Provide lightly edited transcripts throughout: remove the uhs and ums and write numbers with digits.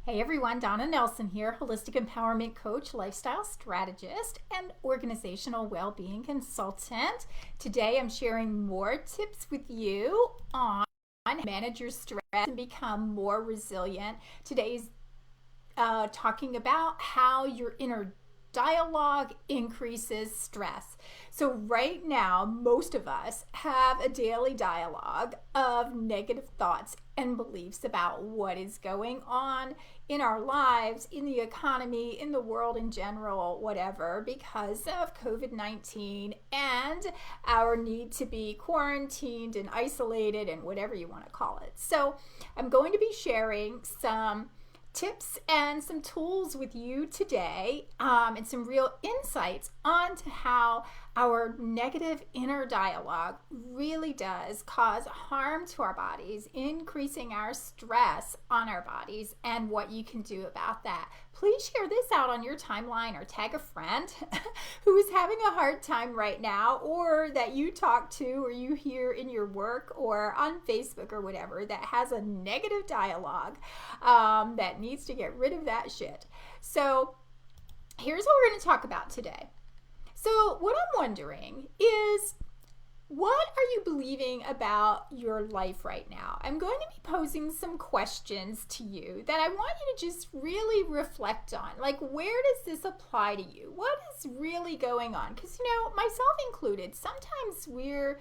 Hey everyone, Donna Nelson here, holistic empowerment coach, lifestyle strategist, and organizational well-being consultant. Today I'm sharing more tips with you on manage your stress and become more resilient. Today's talking about how your inner dialogue increases stress. So right now, most of us have a daily dialogue of negative thoughts and beliefs about what is going on in our lives, in the economy, in the world in general, whatever, because of COVID-19 and our need to be quarantined and isolated and whatever you want to call it. So I'm going to be sharing some tips and some tools with you today, and some real insights onto how our negative inner dialogue really does cause harm to our bodies, increasing our stress on our bodies, and what you can do about that. Please share this out on your timeline or tag a friend who is having a hard time right now, or that you talk to or you hear in your work or on Facebook or whatever that has a negative dialogue that needs to get rid of that shit. So here's what we're going to talk about today. So what I'm wondering is, what are you believing about your life right now? I'm going to be posing some questions to you that I want you to just really reflect on. Like, where does this apply to you? What is really going on? Because, myself included, sometimes we're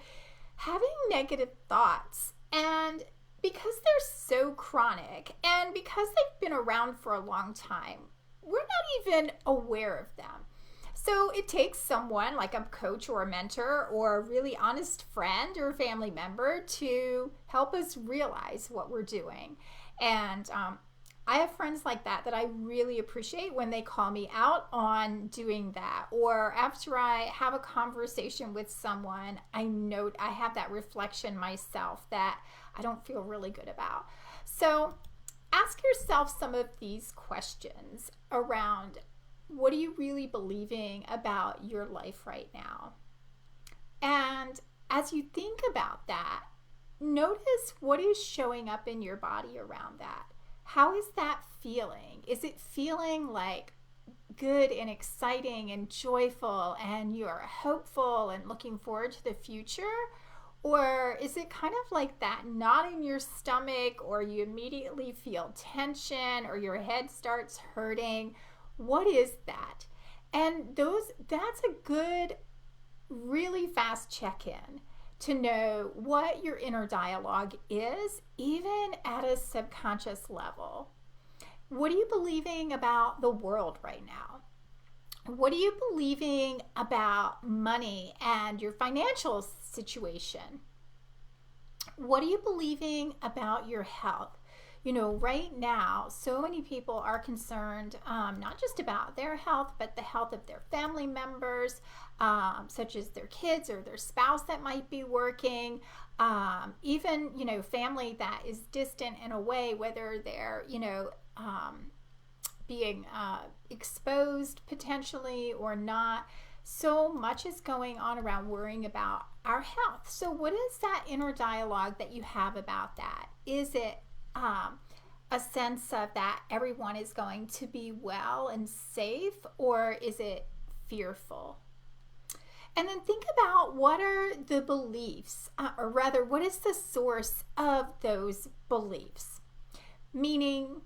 having negative thoughts, and because they're so chronic and because they've been around for a long time, we're not even aware of them. So it takes someone like a coach or a mentor or a really honest friend or family member to help us realize what we're doing. And I have friends like that I really appreciate when they call me out on doing that. Or after I have a conversation with someone, I note I have that reflection myself that I don't feel really good about. So ask yourself some of these questions around, what are you really believing about your life right now? And as you think about that, notice what is showing up in your body around that. How is that feeling? Is it feeling like good and exciting and joyful and you're hopeful and looking forward to the future? Or is it kind of like that knot in your stomach, or you immediately feel tension, or your head starts hurting? What is that? And that's a good, really fast check-in to know what your inner dialogue is, even at a subconscious level. What are you believing about the world right now? What are you believing about money and your financial situation? What are you believing about your health? Right now, so many people are concerned not just about their health, but the health of their family members, such as their kids or their spouse that might be working, even, family that is distant in a way, whether they're, being exposed potentially or not. So much is going on around worrying about our health. So what is that inner dialogue that you have about that? Is it a sense of that everyone is going to be well and safe, or is it fearful? And then think about, what are the beliefs, or rather, what is the source of those beliefs? Meaning,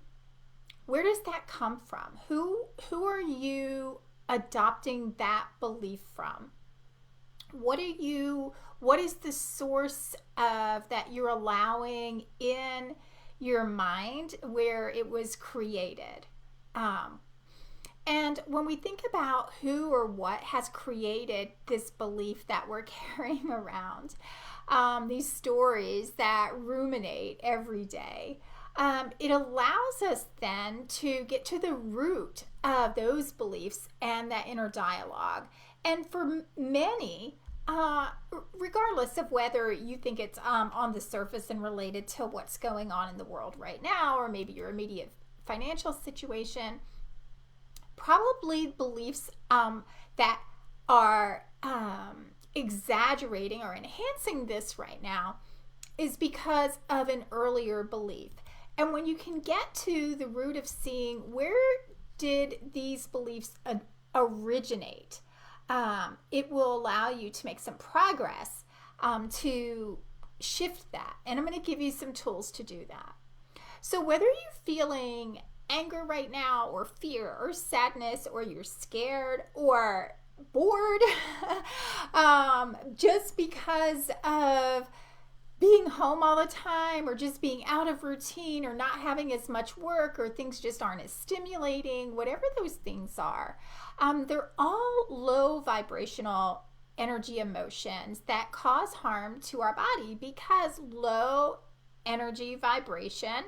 where does that come from? Who are you adopting that belief from? What is the source of that you're allowing in your mind where it was created? And when we think about who or what has created this belief that we're carrying around, these stories that ruminate every day, it allows us then to get to the root of those beliefs and that inner dialogue. And for many, regardless of whether you think it's on the surface and related to what's going on in the world right now, or maybe your immediate financial situation, probably beliefs that are exaggerating or enhancing this right now is because of an earlier belief. And when you can get to the root of seeing where did these beliefs originate, it will allow you to make some progress to shift that. And I'm going to give you some tools to do that. So whether you're feeling anger right now, or fear, or sadness, or you're scared, or bored, just because of being home all the time, or just being out of routine, or not having as much work, or things just aren't as stimulating, whatever those things are, they're all low vibrational energy emotions that cause harm to our body, because low energy vibration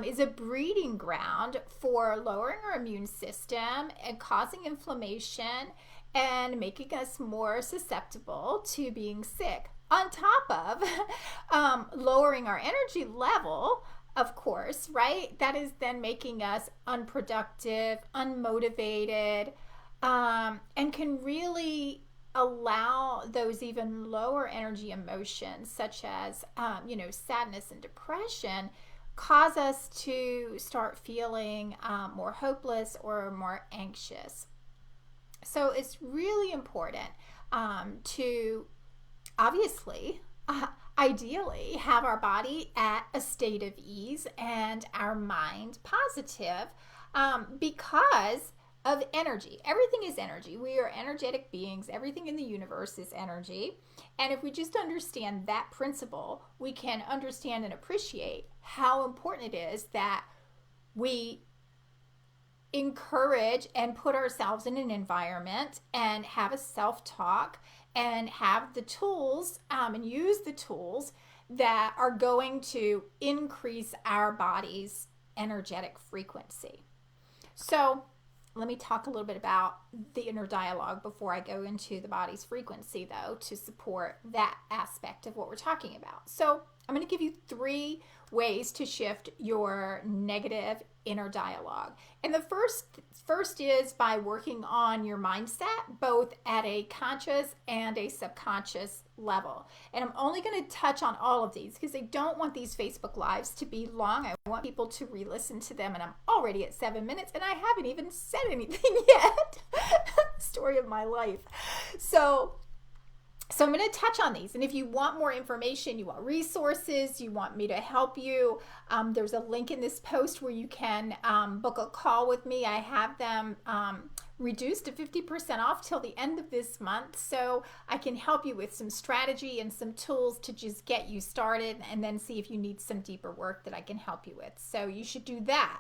is a breeding ground for lowering our immune system and causing inflammation and making us more susceptible to being sick. On top of lowering our energy level, of course, right? That is then making us unproductive, unmotivated, and can really allow those even lower energy emotions, such as, sadness and depression, cause us to start feeling more hopeless or more anxious. So it's really important to obviously, ideally, have our body at a state of ease and our mind positive, because of energy. Everything is energy. We are energetic beings. Everything in the universe is energy. And if we just understand that principle, we can understand and appreciate how important it is that we encourage and put ourselves in an environment and have a self-talk and have the tools and use the tools that are going to increase our body's energetic frequency. So let me talk a little bit about the inner dialogue before I go into the body's frequency, though, to support that aspect of what we're talking about. So I'm going to give you 3 ways to shift your negative inner dialogue. And the first is by working on your mindset, both at a conscious and a subconscious level. And I'm only going to touch on all of these because I don't want these Facebook Lives to be long. I want people to re-listen to them, and I'm already at 7 minutes and I haven't even said anything yet. Story of my life. So I'm going to touch on these. And if you want more information, you want resources, you want me to help you, there's a link in this post where you can book a call with me. I have them reduced to 50% off till the end of this month. So I can help you with some strategy and some tools to just get you started, and then see if you need some deeper work that I can help you with. So you should do that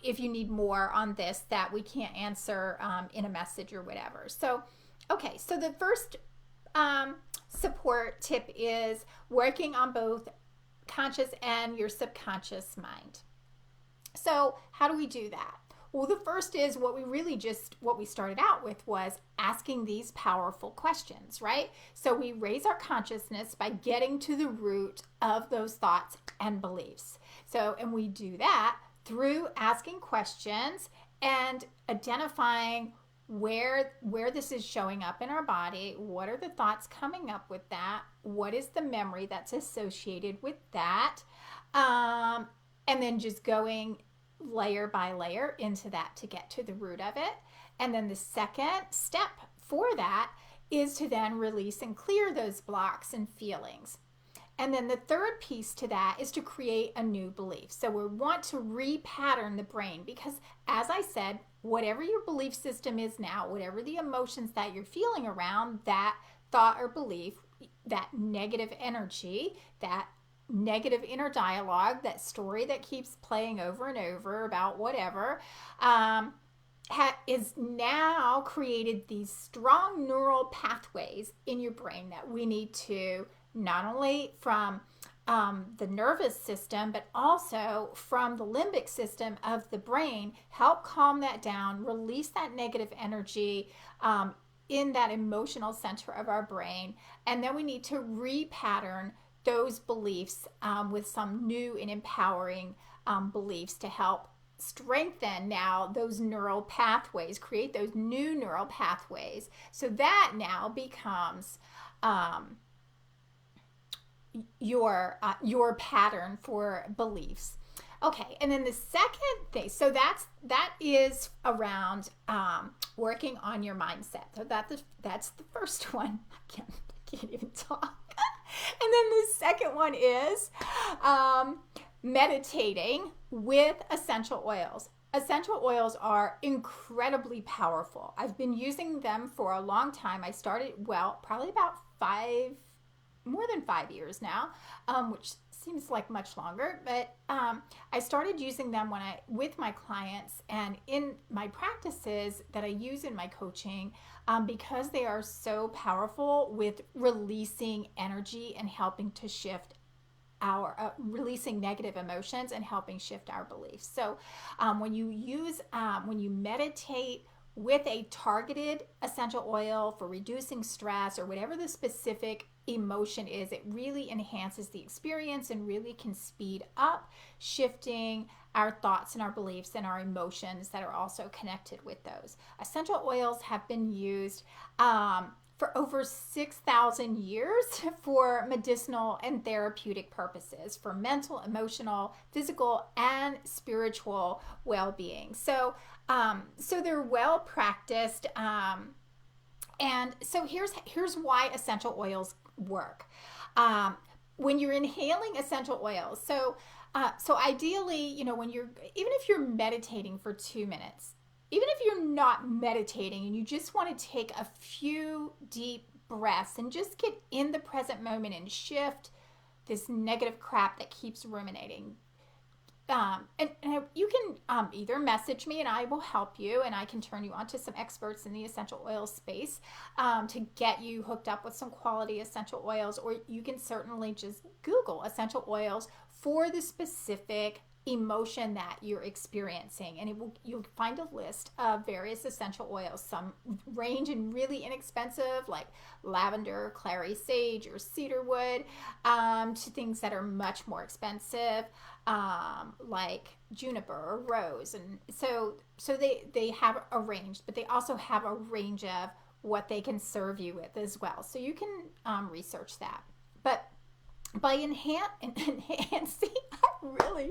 if you need more on this that we can't answer in a message or whatever. So, okay, so the first support tip is working on both conscious and your subconscious mind. So how do we do that? Well, the first is what we started out with was asking these powerful questions, right? So we raise our consciousness by getting to the root of those thoughts and beliefs. And we do that through asking questions and identifying where this is showing up in our body. What are the thoughts coming up with that? What is the memory that's associated with that? And then just going layer by layer into that to get to the root of it. And then the second step for that is to then release and clear those blocks and feelings. And then the third piece to that is to create a new belief. So we want to repattern the brain, because as I said, whatever your belief system is now, whatever the emotions that you're feeling around that thought or belief, that negative energy, that negative inner dialogue, that story that keeps playing over and over about whatever, is now created these strong neural pathways in your brain that we need to, not only from the nervous system, but also from the limbic system of the brain, help calm that down, release that negative energy in that emotional center of our brain. And then we need to repattern those beliefs with some new and empowering beliefs to help strengthen now those neural pathways, create those new neural pathways. So that now becomes your pattern for beliefs. Okay, and then the second thing, so that is around working on your mindset. So that's the first one. I can't even talk. And then the second one is meditating with essential oils. Essential oils are incredibly powerful. I've been using them for a long time. I started, well, probably about more than 5 years now, which seems like much longer, but I started using them with my clients and in my practices that I use in my coaching, because they are so powerful with releasing energy and helping to shift our releasing negative emotions and helping shift our beliefs. So when you meditate with a targeted essential oil for reducing stress or whatever the specific emotion is, it really enhances the experience and really can speed up shifting our thoughts and our beliefs and our emotions that are also connected with those. Essential oils have been used for over 6,000 years for medicinal and therapeutic purposes, for mental, emotional, physical, and spiritual well-being. So they're well practiced, and so here's why essential oils work. When you're inhaling essential oils, so ideally, when even if you're meditating for 2 minutes, even if you're not meditating and you just want to take a few deep breaths and just get in the present moment and shift this negative crap that keeps ruminating. And you can either message me and I will help you, and I can turn you on to some experts in the essential oil space to get you hooked up with some quality essential oils, or you can certainly just Google essential oils for the specific emotion that you're experiencing, and you'll find a list of various essential oils. Some range in really inexpensive like lavender, clary sage, or cedarwood, to things that are much more expensive, like juniper or rose. And so they have a range, but they also have a range of what they can serve you with as well, so you can research that. But by enhancing, I really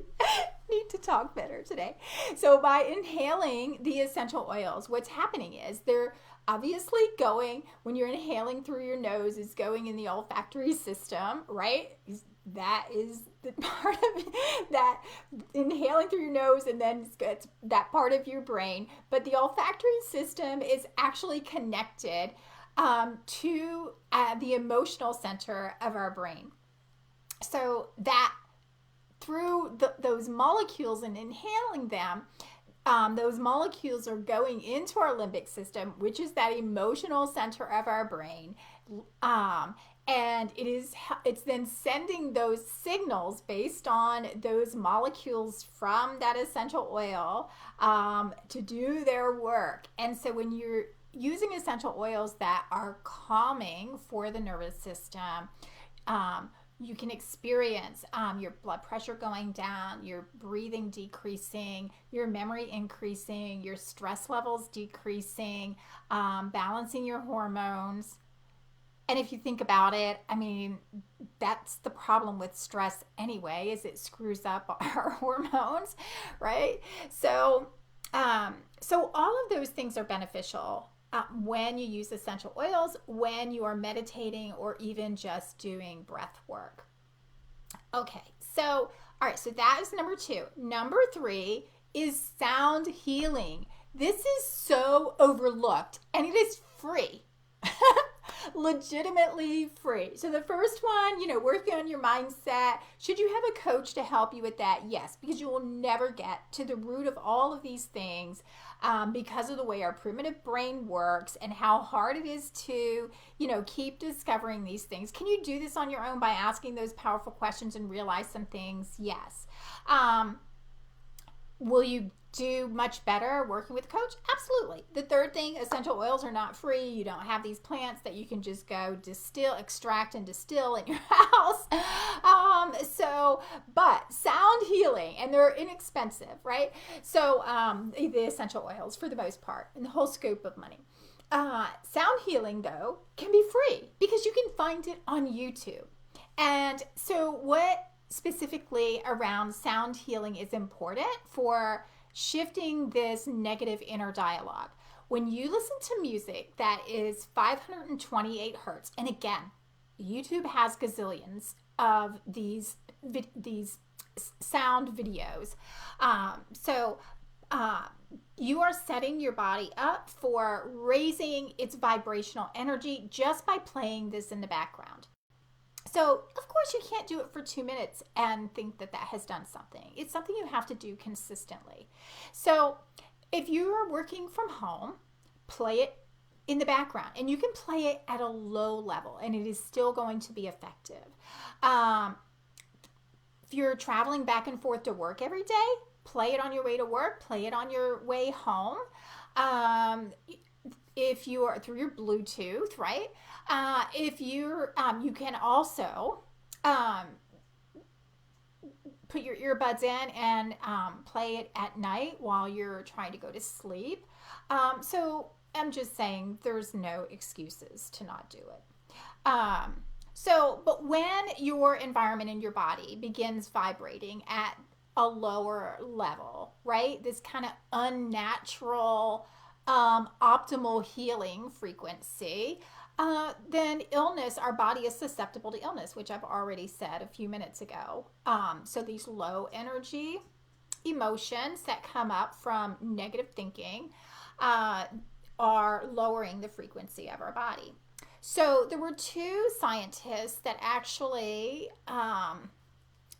need to talk better today. So by inhaling the essential oils, what's happening is they're obviously going, when you're inhaling through your nose, is going in the olfactory system, right? That is the part of that, inhaling through your nose, and then it's that part of your brain. But the olfactory system is actually connected to the emotional center of our brain. So that through those molecules and inhaling them, those molecules are going into our limbic system, which is that emotional center of our brain. And it's then sending those signals based on those molecules from that essential oil to do their work. And so when you're using essential oils that are calming for the nervous system, you can experience your blood pressure going down, your breathing decreasing, your memory increasing, your stress levels decreasing, balancing your hormones. And if you think about it, I mean, that's the problem with stress anyway, is it screws up our hormones, right? So all of those things are beneficial when you use essential oils, when you are meditating, or even just doing breath work. Okay, so all right, so that is number 2. Number 3 is sound healing. This is so overlooked, and it is free. Legitimately free. So the first one, working on your mindset. Should you have a coach to help you with that? Yes, because you will never get to the root of all of these things because of the way our primitive brain works and how hard it is to, keep discovering these things. Can you do this on your own by asking those powerful questions and realize some things? Yes. Will you do much better working with a coach? Absolutely. The third thing, essential oils are not free. You don't have these plants that you can just go extract and distill in your house. But sound healing, and they're inexpensive, right? So the essential oils for the most part, in the whole scope of money. Sound healing, though, can be free because you can find it on YouTube. And so, what specifically around sound healing is important for shifting this negative inner dialogue? When you listen to music that is 528 hertz, and again, YouTube has gazillions of these sound videos. So you are setting your body up for raising its vibrational energy just by playing this in the background. So, of course, you can't do it for 2 minutes and think that that has done something. It's something you have to do consistently. So, if you are working from home, play it in the background, and you can play it at a low level, and it is still going to be effective. If you're traveling back and forth to work every day, play it on your way to work, play it on your way home. If you are through your Bluetooth, right? If you're, you can also put your earbuds in and play it at night while you're trying to go to sleep. So I'm just saying there's no excuses to not do it. But when your environment in your body begins vibrating at a lower level, right? This kind of unnatural, optimal healing frequency, then illness, our body is susceptible to illness, which I've already said a few minutes ago. So these low energy emotions that come up from negative thinking are lowering the frequency of our body. So there were two scientists that actually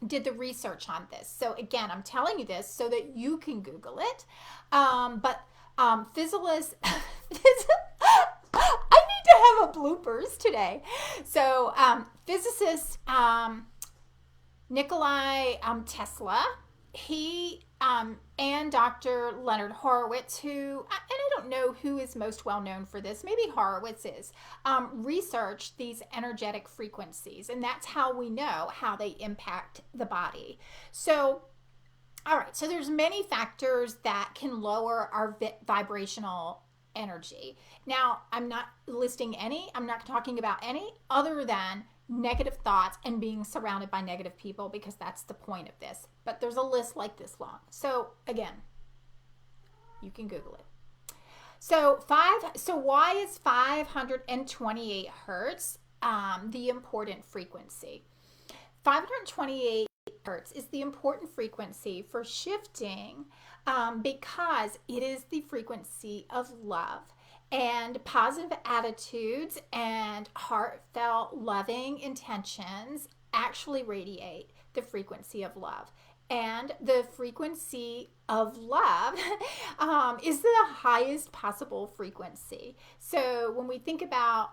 did the research on this. So again, I'm telling you this so that you can Google it. Physicists, I need to have a bloopers today. So physicist Nikolai Tesla, he and Dr. Leonard Horowitz, who, and I don't know who is most well known for this, maybe Horowitz is, researched these energetic frequencies, and that's how we know how they impact the body. So, all right, so there's many factors that can lower our vibrational energy. Now, I'm not listing any, I'm not talking about any other than negative thoughts and being surrounded by negative people, because that's the point of this. But there's a list like this long. So again, you can Google it. So why is 528 hertz the important frequency? 528 hertz is the important frequency for shifting because it is the frequency of love. And positive attitudes and heartfelt, loving intentions actually radiate the frequency of love. And the frequency of love is the highest possible frequency. So when we think about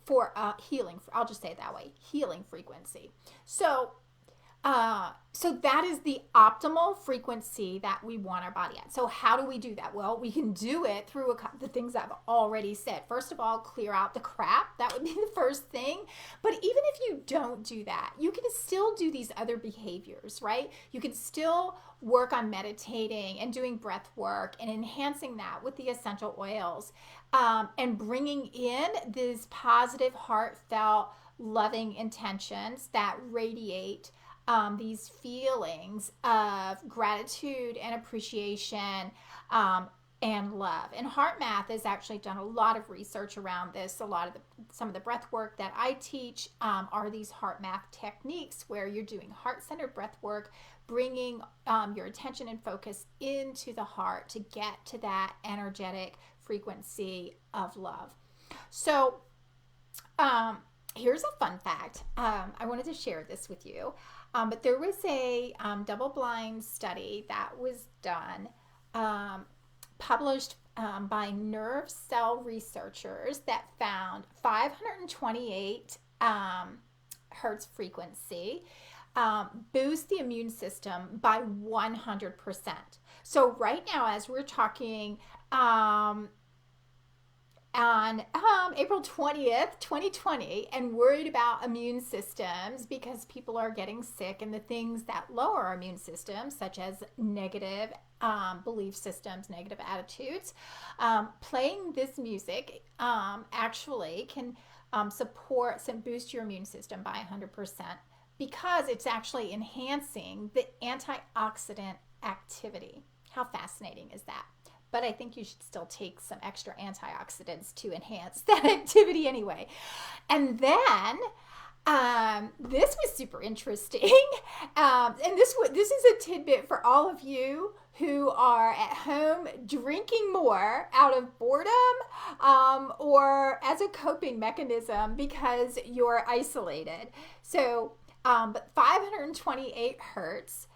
for healing, I'll just say it that way, healing frequency. So that is the optimal frequency that we want our body at. So how do we do that? Well, we can do it through the things I've already said. First of all, clear out the crap. That would be the first thing. But even if you don't do that, you can still do these other behaviors, right? You can still work on meditating and doing breath work and enhancing that with the essential oils, and bringing in these positive, heartfelt, loving intentions that radiate these feelings of gratitude and appreciation and love. And HeartMath has actually done a lot of research around this. Some of the breath work that I teach are these HeartMath techniques where you're doing heart-centered breath work, bringing your attention and focus into the heart to get to that energetic frequency of love. So here's a fun fact. I wanted to share this with you. But there was a double-blind study that was done, published by nerve cell researchers that found 528 hertz frequency boost the immune system by 100%. So right now, as we're talking, on April 20th, 2020, and worried about immune systems because people are getting sick and the things that lower our immune system, such as negative belief systems, negative attitudes, playing this music actually can support and boost your immune system by 100% because it's actually enhancing the antioxidant activity. How fascinating is that? But I think you should still take some extra antioxidants to enhance that activity anyway. And then this was super interesting. And this is a tidbit for all of you who are at home drinking more out of boredom or as a coping mechanism because you're isolated. So, but 528 hertz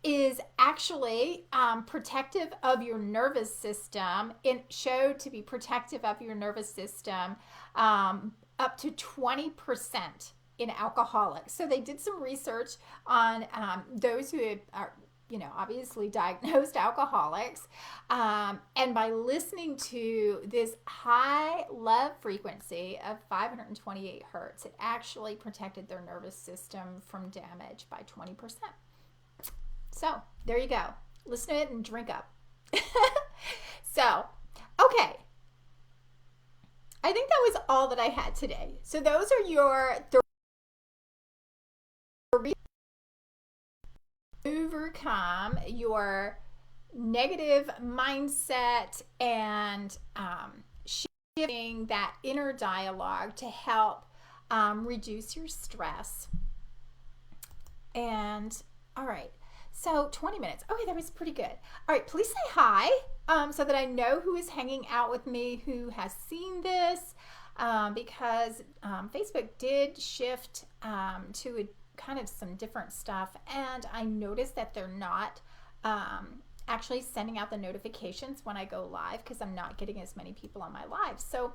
is actually protective of your nervous system. It showed to be protective of your nervous system up to 20% in alcoholics. So they did some research on those who are, obviously diagnosed alcoholics. And by listening to this high love frequency of 528 hertz, it actually protected their nervous system from damage by 20%. So there you go. Listen to it and drink up. So, okay. I think that was all that I had today. So those are your overcome your negative mindset and shifting that inner dialogue to help reduce your stress. And all right, so 20 minutes. Okay, that was pretty good. All right, please say hi so that I know who is hanging out with me, who has seen this, because Facebook did shift to a kind of some different stuff, and I noticed that they're not actually sending out the notifications when I go live because I'm not getting as many people on my live. So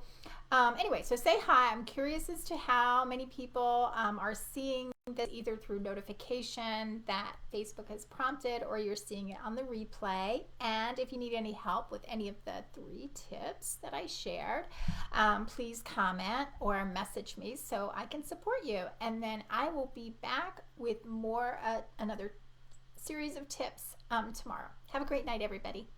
anyway, so say hi. I'm curious as to how many people are seeing this either through notification that Facebook has prompted or you're seeing it on the replay. And if you need any help with any of the 3 tips that I shared, please comment or message me so I can support you. And then I will be back with more another series of tips tomorrow. Have a great night, everybody.